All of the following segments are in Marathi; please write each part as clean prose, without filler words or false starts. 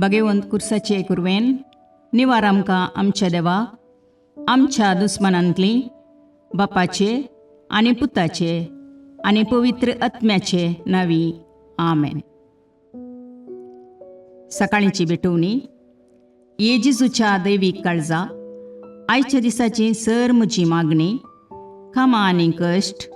भगवंत कुर्साचे कुरवेन निवार आमकां आमच्या देवाक आमच्या दुस्मनांतली बापाचे आनी पुताचे आनी पवित्र आत्म्याचे नावी आमेन. सकाळींची भेटवणी. येजेजूच्या दैवीक काळजा आयच्या दिसाची सर म्हजी मागणी कामां आनी कश्ट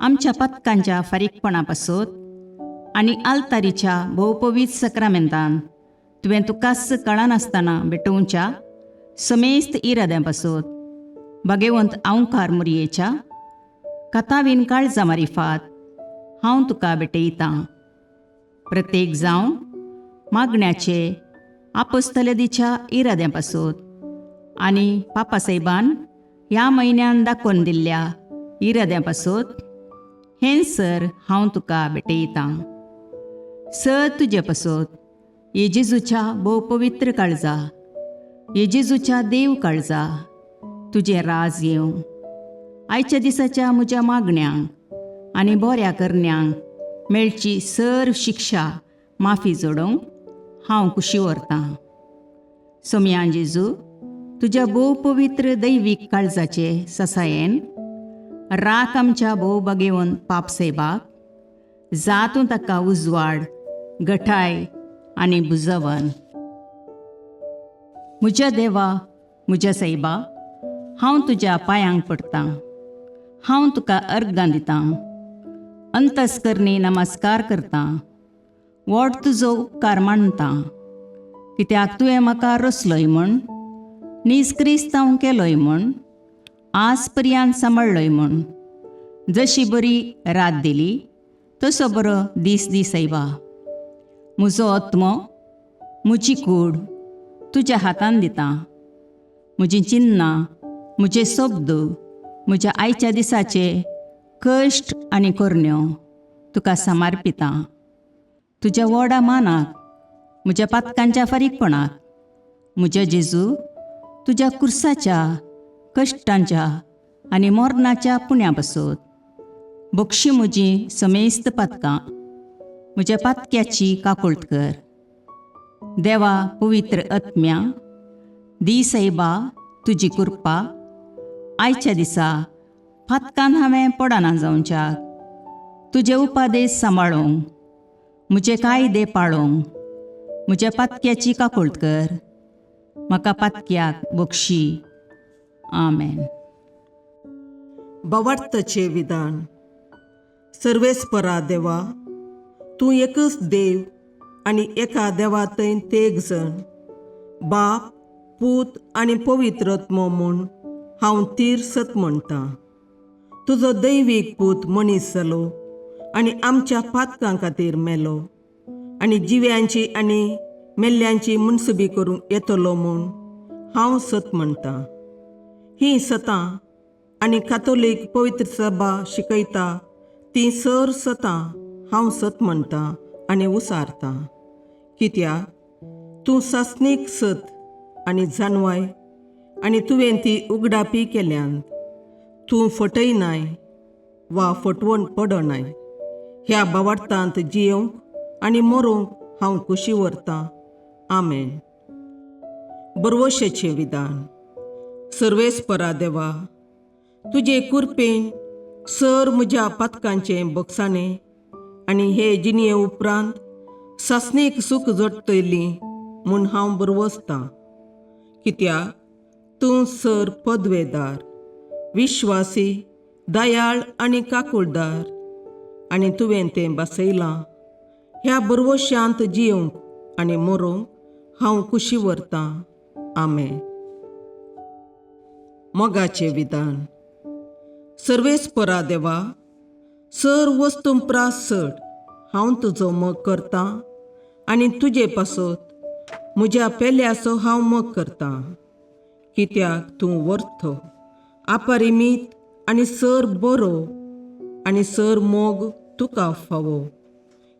आमच्या पथकांच्या फारीकपणा पासत आनी आल्तारीच्या भोवपवीत सक्रामेंतान तुवें तुकास कळनासतना भेटोवच्या समेस्त इराद्यां पासत भगवंत आंवकार मुरयेच्या कथावीन काळजा मारिफात हांव तुका भेटयतां. प्रत्येक जावं मागण्याचे आपोस्तलदीच्या इराद्यां पासत आनी पापासाहेबान ह्या म्हयन्यान दाखोवन दिल्ल्या इराद्यां पासत हें सर हांव तुका भेटयतां. सर तुजे पासत येजेजूच्या भोवपवित्र काळजा, येजेजूच्या देव काळजा तुजें राज येवं. आयच्या दिसाच्या म्हज्या मागण्यांक आनी बऱ्या करण्यांक मेळची सर शिक्षा माफी जोडोवंक हांव कुशी व्हरतां. सोम्या जेजू, तुज्या भोवपवित्र दैवीक काळजाचे ससायेन राख आमच्या भोव भगवंत पापसाहेबाक, जातूं ताका उजवाड, घटाय आनी बुजवण. म्हज्या देवा, म्हज्या साहिबा, हांव तुज्या पांयांक पडटां. हांव तुका अर्गां दितां. अंतस्करणी नमस्कार करतां. व्हड तुजो उपकार मानतां. कित्याक तुवें म्हाका रचलोय म्हूण, निस्क्रिस्तांव केलोय म्हूण, आज पर्यंत सांबाळलोय म्हूण. जशी बरी रात दिली तसो बरो दीस दी साहिबा. म्हजो आत्मो, म्हजी कूड तुज्या हातान दितां. म्हजीं चिन्नां, म्हजे शब्द, म्हज्या आयच्या दिसाचे कश्ट आनी करण्यो तुका समर्पितां. तुज्या व्हडा मानाक, म्हज्या पातकांच्या फारीकपणाक, म्हज्या जेजू तुज्या कुर्साच्या कश्टांच्या आनी मरणाच्या पुण्या पासत बक्षी म्हजीं समेस्त पातकां, म्हज्या पातक्याची काकुळट कर. देवा पवित्र आत्म्या, दी साहिबा तुजी कृपा आयच्या दिसा पातकान हांवें पडना जावच्याक तुजे उपादेश सांबाळूंक, म्हजे कायदे पाळोवंक म्हज्या पातक्याची काकुळट कर. म्हाका पातक्याक बक्षी. आमेन. भावार्थाचे विधान. सर्वेस्परा देवा, तूं एकच देव आनी एका देवातय तेग जण, बाप, पूत आनी पवित्र आत्मो म्हूण हांव तीर सत म्हणटां. तुजो दैवीक पूत मनीस जालो आनी आमच्या पातकां खातीर मेलो आनी जिव्यांची आनी मेल्ल्यांची मुनसुबी करूंक येतलो म्हूण हांव सत म्हणटां. हीं सतां आनी कातोलीक पवित्र सभा शिकयता तीं सर सतां हांव सत म्हणटां आनी उसारतां. कित्याक तूं सासणीक सत आनी जानवाय आनी तुवें ती उगडापी केल्यांत. तूं फटयनाय वा फटवण पडनाय. ह्या भावार्थांत जियोंक आनी मरोवंक हांव कुशी व्हरतां. आमेन. बरवशेचें विधान. सर्वेस्परा देवा, तुजे कृपेन सर म्हज्या पातकांचें बक्षाणें आनी हे जिणये उपरांत सासणेक सूख जोडटलीं म्हूण हांव बरवसतां. कित्याक तूं सर पदवेदार, विश्वासी, दयाळ आनी काकुळदार आनी तुवें तें बसयलां. ह्या बरवश्यांत जियोंक आनी मरोवंक हांव कुशी व्हरतां. आमेन. मोगाचें विधान. सर्वेस्परा देवा, सर वस्तुंपरास चड हांव तुजो मोग करतां आनी तुजे पासत म्हज्या पेल्याचो हांव मोग करतां. कित्याक तूं वर्थ, अपरिमीत आनी सर बरो आनी सर मोग तुका फावो.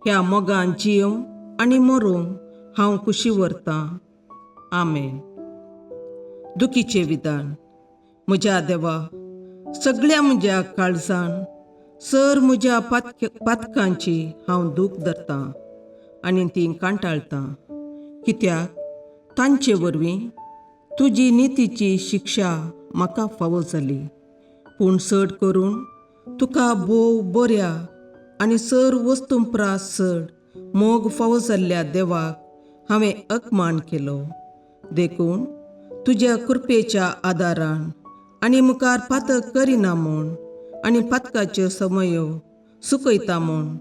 ह्या मोगान जियोंक आनी मरोवंक हांव कुशी व्हरतां. आमेन. दुखीचें विधान. म्हज्या देवा, सगळ्या म्हज्या काळजान सर म्हज्या पातकांची हांव दूख धरतां आनी तीं कांटाळतां. कित्याक तांचे वरवीं तुजी नितीची शिक्षा म्हाका फावो जाली. पूण चड करून तुका भोव बऱ्या आनी सर वस्तूंपरास चड मोग फावो जाल्ल्या देवाक हांवें अकमान केलो. देखून तुज्या कृपेच्या आदारान आनी मुखार पातक करिना म्हूण आनी पातकाच्यो समयो सुकयता म्हूण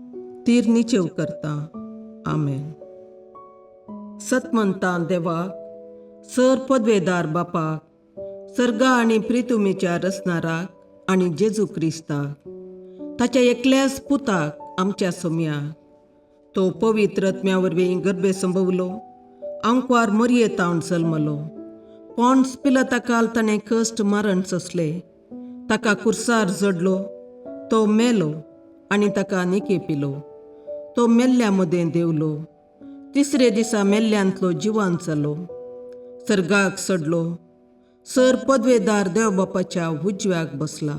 तीर निचेव करता. आमेन. सतमंतां देवाक, सर पदवेदार बापाक, सर्गा आनी प्रितुमेच्या रचणाराक आनी जेजू क्रिस्ताक, ताच्या एकल्याच पुताक आमच्या सोम्याक, तो पवित्र आत्म्या वरवीं गर्भे संभवलो, आंकवार मरयेतावन जल्मलो, पोंस पिलाताकाल ताणें कश्ट मरण सोंसले, ताका कुर्सार जडलो, तो मेलो आनी ताका निकेपिलो, तो मेल्ल्या मदें देवलो, तिसरे दिसा मेल्ल्यांतलो जिवांत जालो, सर्गाक चडलो, सर पदवेदार देवबापाच्या उजव्याक बसला,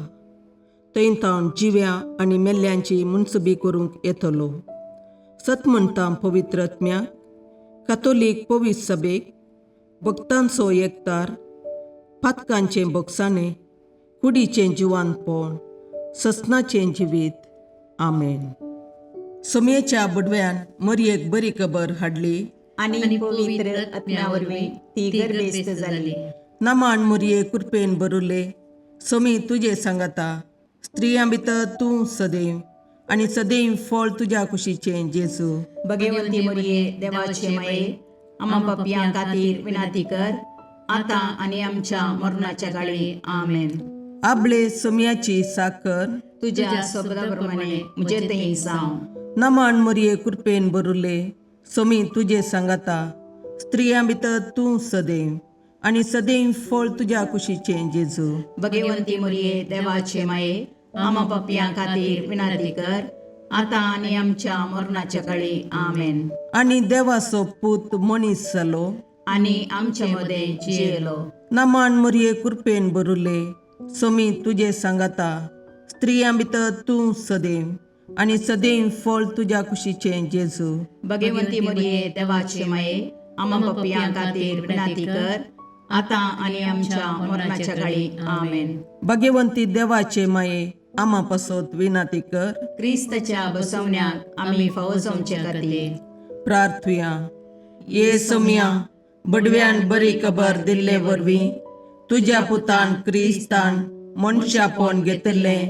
थंय तावन जिव्या आनी मेल्ल्यांची मुनसबी करूंक येतलो. सतमंतां पवित्र आत्म्याक, कातोलीक पवित्र सभेक, भक्तांचो एकतार, पातकांचें भोगसाणें, कुडीचें जिवांतपण, ससनाचें जिवीत. आमेन. सोमयेच्या बुडव्यान मरयेक बरी खबर हाडली आनी पवित्र आत्म्या वरवीं ती गर्भेस्त जाली. नामान मरये कृपेन बरुले, सोमी तुजे सांगाता, स्त्रियां भितर तूं सदैव आनी सदैव फळ तुज्या कुशीचें जेजू. भगवंती मरिये देवाचे माये, आम्हा पापियां खातीर विनाती कर, आतां आनी आमच्या मरणाच्या काळी. आमेन. आपले सोमयाची साकर तुज्या शब्दाप्रमाणे म्हजे थंय जावं. नामान मरये कृपेन बरुले, सोमी तुजे सांगाता, स्त्रियां भितर तूं सदैव आनी सदैव फळ तुज्या कुशीचें जेजू. भगवंती मरिये देवाचे माये, आम्हा पापियां खातीर विनाती कर, आतां आनी आमच्या मरणाच्या काळी. आमेन. आनी देवाचो पूत मनीस जालो आनी आमचे मदें जियेलो. नामान मरये कृपेन बरुले, सोमी तुजे सांगाता, स्त्रियां भितर तूं सदैव आनी सदैव फळ तुज्या कुशीचें जेजू. भगवंती मरिये देवाचे माये, आम्हा पापियां खातीर विनाती कर, आतां आनी आमच्या मरणाच्या काळी. आमेन. भगवंती देवाचे माये, आम्हा पासत विनाती कर. क्रिस्ताच्या बसवण्याक आमी फावो जावचे खातीर प्रार्थुया. ये सोम्या, बडव्यान बरी खबर दिल्ले वरवीं तुज्या पुतान क्रिस्तान मनशापण घेतिल्लें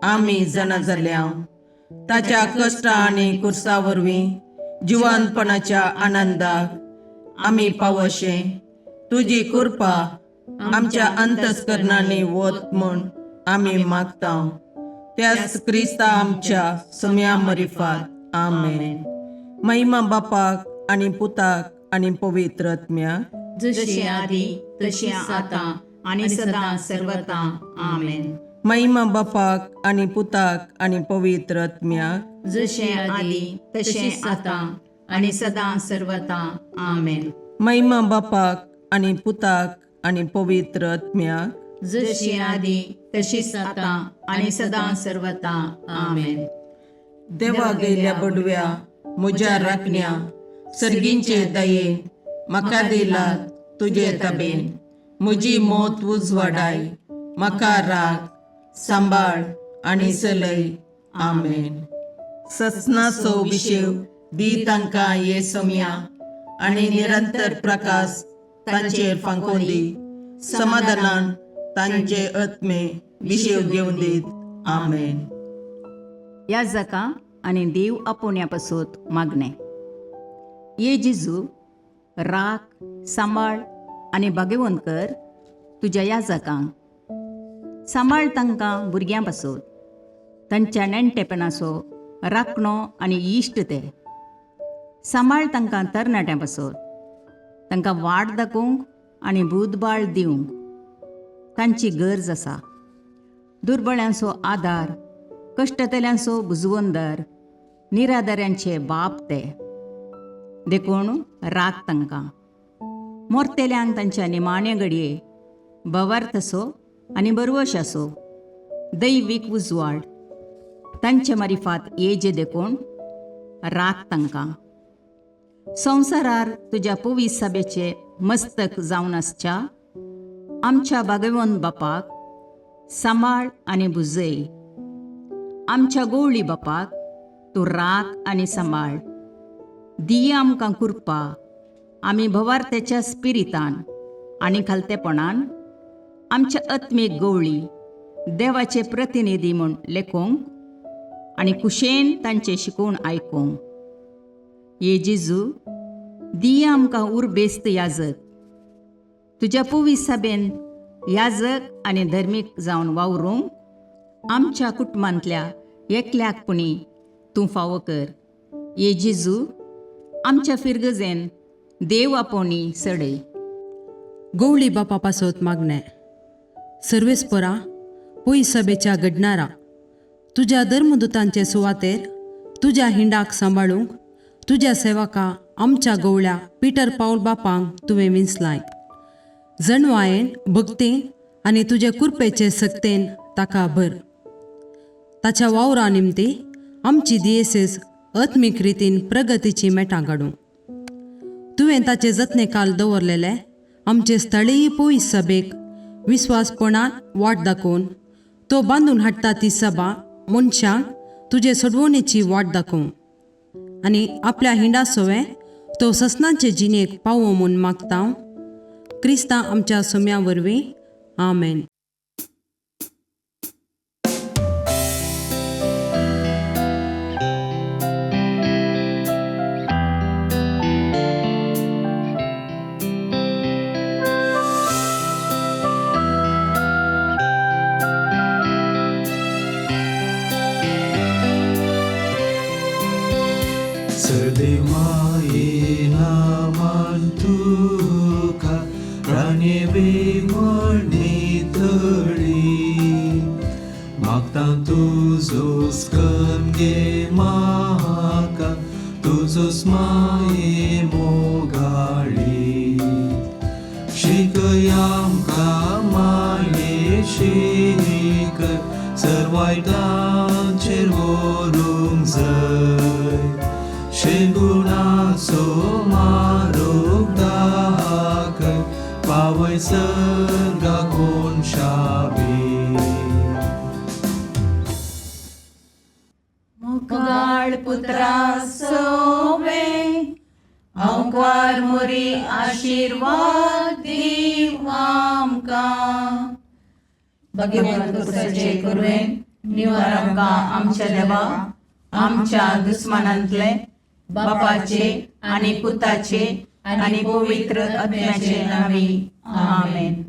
आमी जाणा जाल्या, ताच्या कश्टा आनी कुर्सा वरवीं जिवंतपणाच्या आनंदाक आमी पावशे तुजी कृपा आमच्या अंतस्करणांनी वत म्हूण आमी मागता. त्याच क्रिस्ता आमच्या सोम्या मरिफात. आमेन. महिमा बापाक आनी पुताक आनी पवित्र आत्म्याक, जशें आदी तशें आतां आनी सदां सर्वदा. आमेन. महिमा बापाक आनी पुताक आनी पवित्र आत्म्याक, जशें आदी तशें आतां आनी सदां सर्वदा. आमेन. महिमा बापाक आनी पुताक आनी पवित्र आत्म्याक, जशी आदी तशीच आतां आनी सदां सर्वदा. आमेन. देवा गेल्या बडव्या म्हज्या राखण्या, सर्गींचे दयेन म्हाका दिला तुजे ताबेन. म्हजी मोत उजवाडाय, म्हाका राख, सांबाळ आनी चलय. आमेन. ससनाचो विशेव दी तांकां ये सोम्या, आनी निरंतर प्रकाश तांचेर फांकोन दी. समाधानान तांचे आत्मे विशेव घेवन दीत. आमेन. याजकां आनी देव आपोवण्या पासत मागणें. ये जेजू, राख, सांबाळ आनी भाग्यवंत कर तुज्या याजकांक. सांबाळ तांकां भुरग्यां पासत, तांच्या नेणटेपणाचो राखणो आनी इश्ट ते. सांबाळ तांकां तरणाट्यां पासत, तांकां वाट दाखोवंक आनी बुधबाळ दिवंक तांची गरज आसा. दुर्बळ्यांचो आदार, कश्टतल्यांचो बुजवंदर, निराधाऱ्यांचे बाप ते. देखून राख तांकां. मोरतेल्यांक तांच्या निमाणे घडये भवार्थसो आनी बरवशाचो दैवीक उजवाड तांचे मारिफात येजे देखून राख तांकां. संवसारार तुज्या पवित्र सभेचे मस्तक जावन आसच्या आमच्या भागवंत बापाक सांबाळ आनी बुजय. आमच्या गवळी बापाक तूं राख आनी सांबाळ. दिया आमकां कुरपा आमी भवार्थ्याच्या स्पिरितान आनी खालतेपणान आमच्या आत्मीक गवळी देवाचे प्रतिनिधी म्हूण लेखोंक आनी कुशेन तांचे शिकोवन आयकूंक. ये जेजू दिया आमकां उर्बेस्त याजक. तुज्या पवित्र सभेन याजक आनी धर्मीक जावन वावरूंक आमच्या कुटुंबांतल्या एकल्याकपणी तूं फावो कर. ये जेजू आमच्या फिरगजेन देव आपोवणी सडय. गवळी बापा पासत मागणे. सर्वेस्परा पयस सभेच्या घडणारा तुज्या धर्मदुतांचे सुवातेर तुज्या हिंडाक सांबाळूंक तुज्या सेवका आमच्या गवळ्या पिटर पाऊल बापांक तुवें विंचलाय. जणवायेन भक्तीन आनी तुजे कुरपेचे सक्तेन ताका भर. ताच्या वावरा निमती आमची दियेसीस आत्मीक रितीन प्रगतीची मेटां काडूं. तुवें ताचे जतने काल दवरलेले आमचे स्थळीय पयस सभेक विस्वासपणान वाट दाखोवन तो बांदून हाडटा ती सभा मनशांक तुजे सडवणेची वाट दाखोवं आनी आपल्या हिंडा सोवे तो ससनांचे जिणेक पावो म्हूण मागता. क्रिस्तां आमच्या सोम्या वरवीं. आमेन. सदैवायेना तुका प्राणेवे मळणी तळी मागता तुजो स्कंगे म्हाका तुजो स्माये मोगाळी शिकय आमकां मायेशी कर सर्वायतांचेर व्हरूंक जाय शेगुणाचो मारोग दाखय पावय सर्गाकोन शाबी मुखाळ पुत्रा सोवे अवकार मोरी आशीर्वाद दीव आमकां. भगवंत पुत्राचे करुवेन निवार आमकां आमच्या देवा आमच्या दुस्मानांतले बापाचे आनी पुताचे आनी पवित्र आत्म्याचे नावी. आमेन.